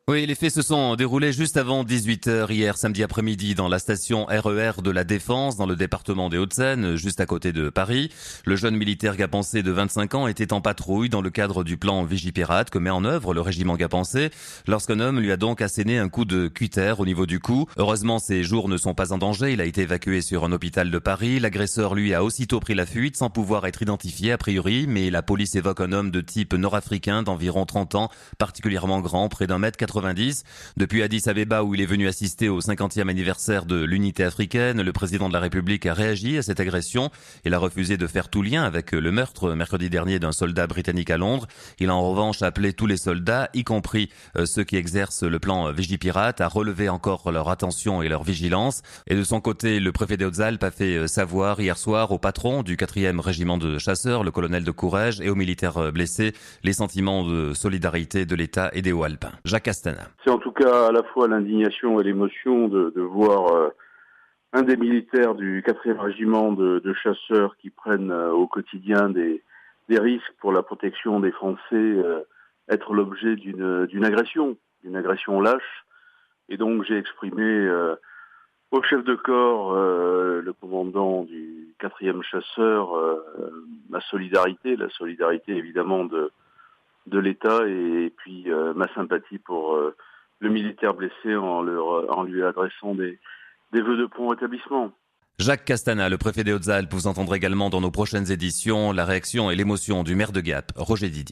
Oui, les faits se sont déroulés juste avant 18 heures hier samedi après-midi dans la station RER de la Défense dans le département des Hauts-de-Seine, juste à côté de Paris. Le jeune militaire gapençais de 25 ans était en patrouille dans le cadre du plan Vigipirate que met en œuvre le régiment gapençais lorsqu'un homme lui a donc asséné un coup de cutter au niveau du cou. Heureusement, ses jours ne sont pas en danger. Il a été évacué sur un hôpital de Paris. L'agresseur, lui, a aussitôt pris la fuite sans pouvoir être identifié a priori, mais la police évoque un homme de type nord-africain d'environ 30 ans, particulièrement grand, près d'un mètre 90. Depuis Addis Abeba où il est venu assister au 50e anniversaire de l'unité africaine, le président de la République a réagi à cette agression. Il a refusé de faire tout lien avec le meurtre mercredi dernier d'un soldat britannique à Londres. Il a en revanche appelé tous les soldats, y compris ceux qui exercent le plan Vigipirate, à relever encore leur attention et leur vigilance. Et de son côté, le préfet des Hautes-Alpes a fait savoir hier soir au patron du 4e régiment de chasseurs, le colonel de Courrèges, et aux militaires blessés, les sentiments de solidarité de l'État et des Hauts-Alpes. Jacques Castana. C'est en tout cas à la fois l'indignation et l'émotion de voir un des militaires du 4e régiment de chasseurs qui prennent au quotidien des risques pour la protection des Français être l'objet d'une agression lâche. Et donc j'ai exprimé au chef de corps, le commandant du 4e chasseur, ma solidarité, la solidarité évidemment de l'État et puis ma sympathie pour le militaire blessé en lui adressant des vœux de prompt rétablissement. Jacques Castana, le préfet des Hautes-Alpes, vous entendrez également dans nos prochaines éditions la réaction et l'émotion du maire de Gap, Roger Didier.